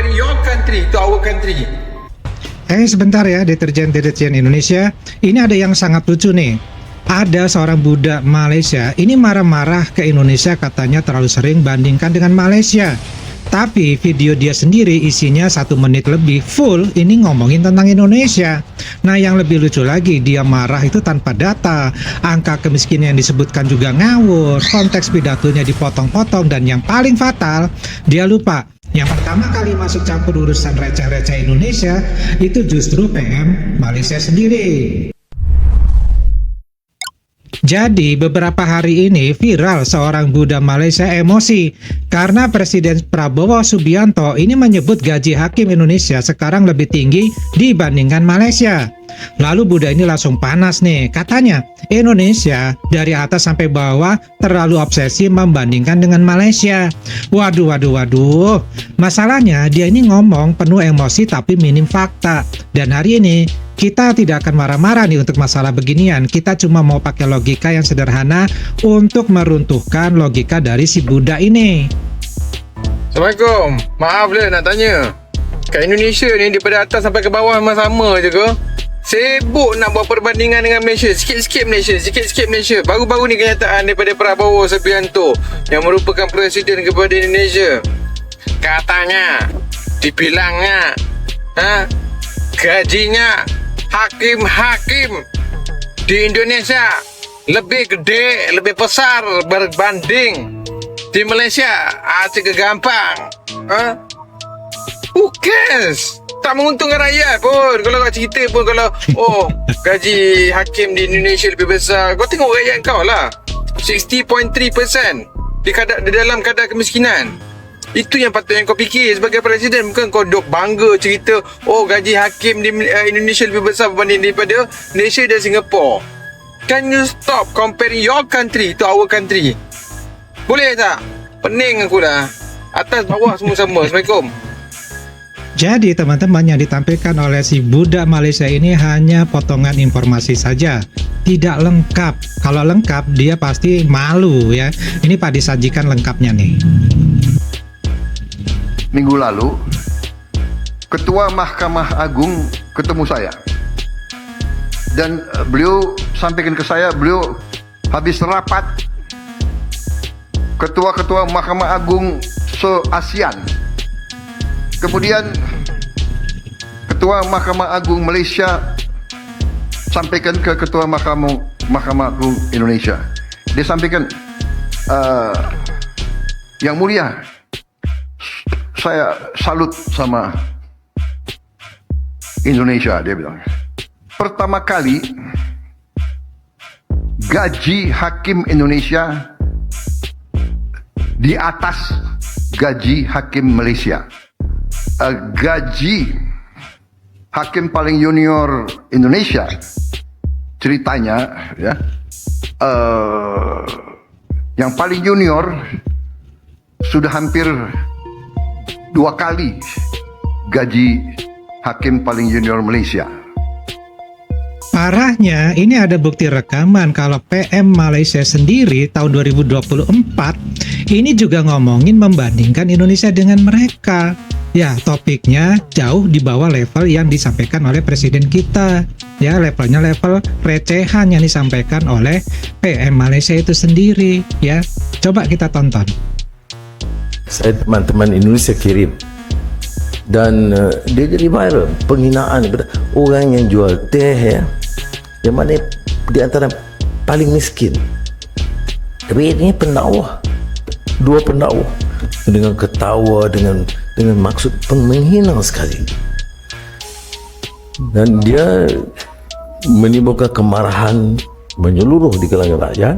comparing your country to our country. Sebentar ya, deterjen Indonesia. Ini ada yang sangat lucu nih. Ada seorang budak Malaysia, ini marah-marah ke Indonesia katanya terlalu sering bandingkan dengan Malaysia. Tapi video dia sendiri isinya 1 menit lebih full ini ngomongin tentang Indonesia. Nah yang lebih lucu lagi, dia marah itu tanpa data. Angka kemiskinan yang disebutkan juga ngawur. Konteks pidatonya dipotong-potong. Dan yang paling fatal, dia lupa yang pertama kali masuk campur urusan receh-receh Indonesia itu justru PM Malaysia sendiri. Jadi beberapa hari ini viral seorang budak Malaysia emosi karena Presiden Prabowo Subianto ini menyebut gaji hakim Indonesia sekarang lebih tinggi dibandingkan Malaysia. Lalu budak ini langsung panas nih, katanya Indonesia dari atas sampai bawah terlalu obsesi membandingkan dengan Malaysia. Waduh. Masalahnya dia ini ngomong penuh emosi tapi minim fakta. Dan hari ini kita tidak akan marah-marah nih untuk masalah beginian. Kita cuma mau pakai logika yang sederhana untuk meruntuhkan logika dari si budak ini. Assalamualaikum. Maaf lah nak tanya. Kat Indonesia ni daripada atas sampai ke bawah memang sama je ke? Sibuk nak buat perbandingan dengan Malaysia. Sikit-sikit Malaysia. Baru-baru ni kenyataan daripada Prabowo Subianto yang merupakan presiden kepada Indonesia. Katanya, dibilangnya, gajinya hakim-hakim di Indonesia lebih gede, lebih besar berbanding di Malaysia. Cik gampang. Who cares? Tak menguntungkan rakyat pun. Kalau kau cerita pun, kalau gaji hakim di Indonesia lebih besar, kau tengok rakyat kau lah, 60.3% di dalam kadar kemiskinan. Itu yang patutnya kau fikir sebagai presiden. Bukan kau duk bangga cerita gaji hakim di Indonesia lebih besar berbanding daripada Malaysia dan Singapura. Can you stop comparing your country to our country? Boleh tak? Pening aku dah. Atas bawah semua sama. Assalamualaikum. Jadi teman-teman, yang ditampilkan oleh si budak Malaysia ini hanya potongan informasi saja, tidak lengkap. Kalau lengkap dia pasti malu ya. Ini Pak disajikan lengkapnya nih. Minggu lalu Ketua Mahkamah Agung ketemu saya dan beliau sampaikan ke saya, beliau habis rapat ketua-ketua Mahkamah Agung se-ASEAN. Kemudian Ketua Mahkamah Agung Malaysia sampaikan ke Ketua Mahkamah Agung Indonesia. Dia sampaikan, Yang Mulia, saya salut sama Indonesia, dia bilang. Pertama kali gaji hakim Indonesia di atas gaji hakim Malaysia. Gaji hakim paling junior Indonesia ceritanya ya, yang paling junior sudah hampir 2 kali gaji hakim paling junior Malaysia. Parahnya, ini ada bukti rekaman kalau PM Malaysia sendiri tahun 2024 ini juga ngomongin membandingkan Indonesia dengan mereka. Ya, topiknya jauh di bawah level yang disampaikan oleh presiden kita. Ya, levelnya level recehan yang disampaikan oleh PM Malaysia itu sendiri. Ya, coba kita tonton. Saya teman-teman Indonesia kirim. Dan dia jadi viral, penghinaan kepada orang yang jual teh ya, yang mana di antara paling miskin. Tapi ini pendakwah, 2 pendakwah dengan ketawa, dengan maksud menghina sekali. Dan dia menimbulkan kemarahan menyeluruh di kalangan rakyat.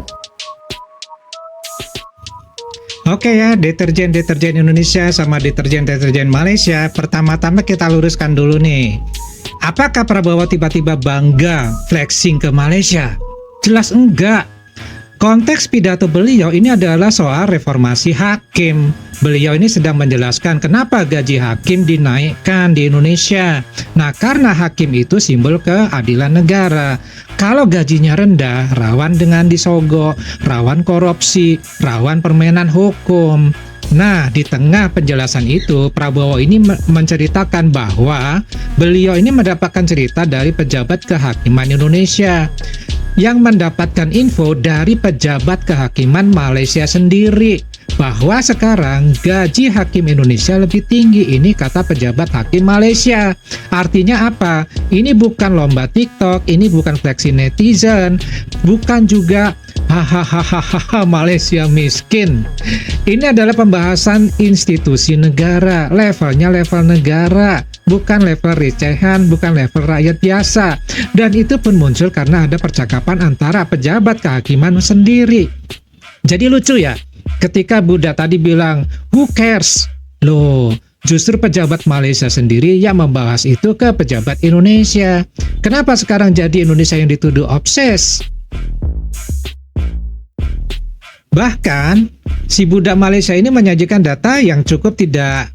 Oke ya, deterjen Indonesia sama deterjen Malaysia. Pertama-tama kita luruskan dulu nih. Apakah Prabowo tiba-tiba bangga flexing ke Malaysia? Jelas enggak. Konteks pidato beliau ini adalah soal reformasi hakim. Beliau ini sedang menjelaskan kenapa gaji hakim dinaikkan di Indonesia. Nah, karena hakim itu simbol keadilan negara. Kalau gajinya rendah, rawan dengan disogok, rawan korupsi, rawan permainan hukum. Nah, di tengah penjelasan itu, Prabowo ini menceritakan bahwa beliau ini mendapatkan cerita dari pejabat kehakiman Indonesia yang mendapatkan info dari pejabat kehakiman Malaysia sendiri bahwa sekarang gaji hakim Indonesia lebih tinggi. Ini kata pejabat hakim Malaysia. Artinya apa? Ini bukan lomba TikTok, ini bukan flexi netizen, bukan juga hahaha Malaysia miskin. Ini adalah pembahasan institusi negara, levelnya level negara, bukan level recehan, bukan level rakyat biasa. Dan itu pun muncul karena ada percakapan antara pejabat kehakiman sendiri. Jadi lucu ya, ketika Buddha tadi bilang, who cares? Loh, justru pejabat Malaysia sendiri yang membahas itu ke pejabat Indonesia. Kenapa sekarang jadi Indonesia yang dituduh obses? Bahkan si budak Malaysia ini menyajikan data yang cukup tidak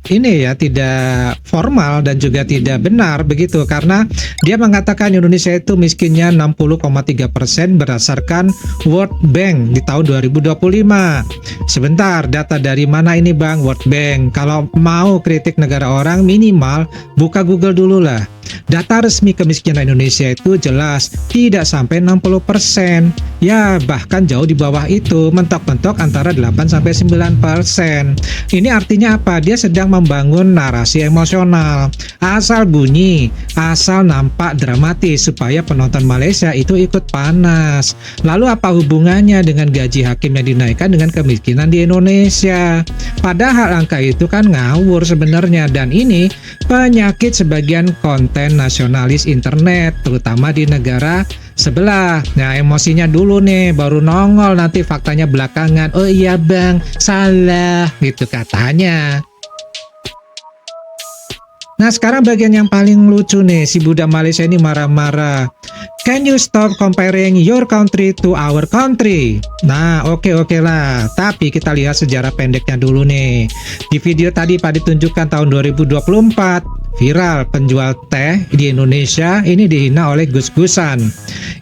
formal dan juga tidak benar begitu, karena dia mengatakan Indonesia itu miskinnya 60,3% berdasarkan World Bank di tahun 2025. Sebentar, data dari mana ini Bang? World Bank. Kalau mau kritik negara orang minimal buka Google dulu lah. Data resmi kemiskinan Indonesia itu jelas tidak sampai 60%. Ya, bahkan jauh di bawah itu, mentok-mentok antara 8-9%. Ini artinya apa? Dia sedang membangun narasi emosional. Asal bunyi, asal nampak dramatis supaya penonton Malaysia itu ikut panas. Lalu apa hubungannya dengan gaji hakim yang dinaikkan dengan kemiskinan di Indonesia? Padahal angka itu kan ngawur sebenarnya, dan ini penyakit sebagian konten nasionalis internet, terutama di negara sebelah. Nah, emosinya dulu nih, baru nongol nanti faktanya belakangan. Oh iya Bang, salah gitu katanya. Nah, sekarang bagian yang paling lucu nih, si budak Malaysia ini marah-marah. Can you stop comparing your country to our country? Nah, oke lah. Tapi kita lihat sejarah pendeknya dulu nih. Di video tadi Pak ditunjukkan tahun 2024, viral penjual teh di Indonesia ini dihina oleh gus-gusan.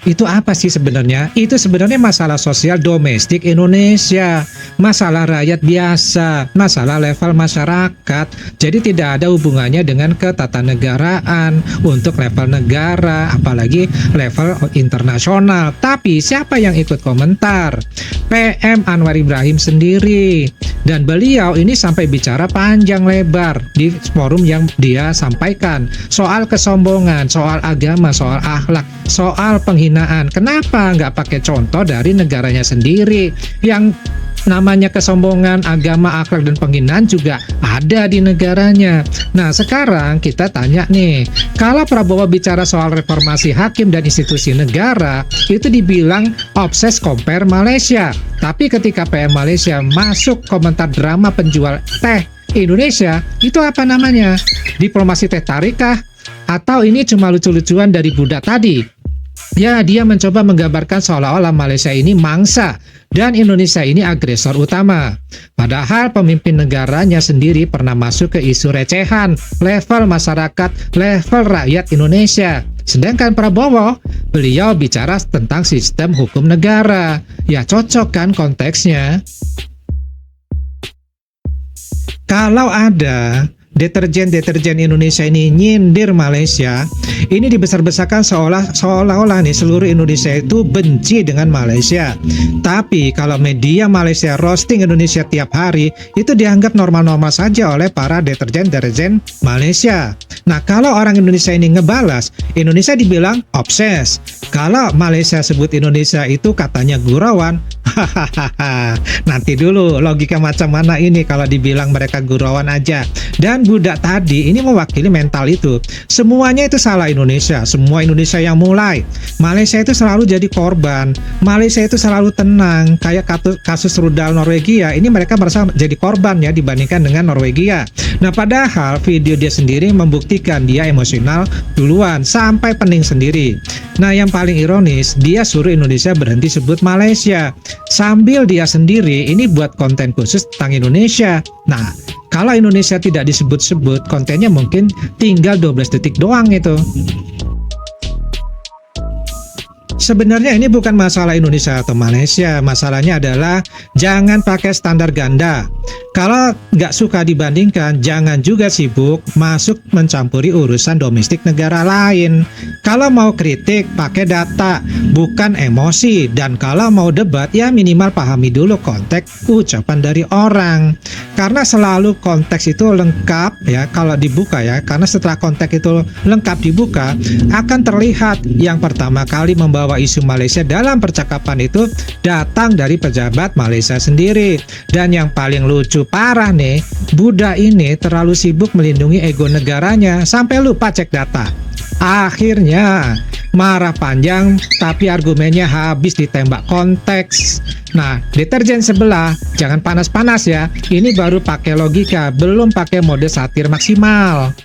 Itu apa sih sebenarnya? Itu sebenarnya masalah sosial domestik Indonesia, masalah rakyat biasa, masalah level masyarakat. Jadi tidak ada hubungannya dengan ketatanegaraan untuk level negara, apalagi level internasional. Tapi siapa yang ikut komentar? PM Anwar Ibrahim sendiri. Dan beliau ini sampai bicara panjang lebar di forum yang dia sampaikan soal kesombongan, soal agama, soal akhlak, soal penghinaan. Kenapa nggak pakai contoh dari negaranya sendiri yang namanya kesombongan, agama, akhlak, dan penghinaan juga ada di negaranya. Nah, sekarang kita tanya nih, kalau Prabowo bicara soal reformasi hakim dan institusi negara, itu dibilang obses compare Malaysia. Tapi ketika PM Malaysia masuk komentar drama penjual teh Indonesia, itu apa namanya? Diplomasi teh tarikah? Atau ini cuma lucu-lucuan dari budak tadi? Ya, dia mencoba menggambarkan seolah-olah Malaysia ini mangsa dan Indonesia ini agresor utama. Padahal pemimpin negaranya sendiri pernah masuk ke isu recehan, level masyarakat, level rakyat Indonesia. Sedangkan Prabowo, beliau bicara tentang sistem hukum negara. Ya cocok kan konteksnya? Kalau ada deterjen Indonesia ini nyindir Malaysia, ini dibesar-besarkan seolah-olah nih seluruh Indonesia itu benci dengan Malaysia. Tapi kalau media Malaysia roasting Indonesia tiap hari, itu dianggap normal-normal saja oleh para deterjen Malaysia. Nah, kalau orang Indonesia ini ngebalas, Indonesia dibilang obses. Kalau Malaysia sebut Indonesia itu katanya gurauan, hahaha. Nanti dulu logika macam mana ini kalau dibilang mereka gurauan aja. Dan budak tadi ini mewakili mental itu. Semuanya itu salah Indonesia, semua Indonesia yang mulai. Malaysia itu selalu jadi korban. Malaysia itu selalu tenang. Kayak kasus rudal Norwegia, ini mereka merasa jadi korban ya dibandingkan dengan Norwegia. Nah, padahal video dia sendiri membuktikan dia emosional duluan sampai pening sendiri. Nah, yang paling ironis, dia suruh Indonesia berhenti sebut Malaysia. Sambil dia sendiri ini buat konten khusus tentang Indonesia. Nah, kalau Indonesia tidak disebut-sebut, kontennya mungkin tinggal 12 detik doang itu. Sebenarnya ini bukan masalah Indonesia atau Malaysia, masalahnya adalah jangan pakai standar ganda. Kalau nggak suka dibandingkan, jangan juga sibuk masuk mencampuri urusan domestik negara lain. Kalau mau kritik, pakai data, bukan emosi. Dan kalau mau debat, ya minimal pahami dulu konteks ucapan dari orang. Karena selalu konteks itu lengkap ya kalau dibuka ya. Karena setelah konteks itu lengkap dibuka, akan terlihat yang pertama kali membawa isu Malaysia dalam percakapan itu datang dari pejabat Malaysia sendiri. Dan yang paling lucu parah nih, Buddha ini terlalu sibuk melindungi ego negaranya sampai lupa cek data. Akhirnya marah panjang tapi argumennya habis ditembak konteks. Nah, deterjen sebelah jangan panas-panas ya. Ini baru pakai logika, belum pakai mode satir maksimal.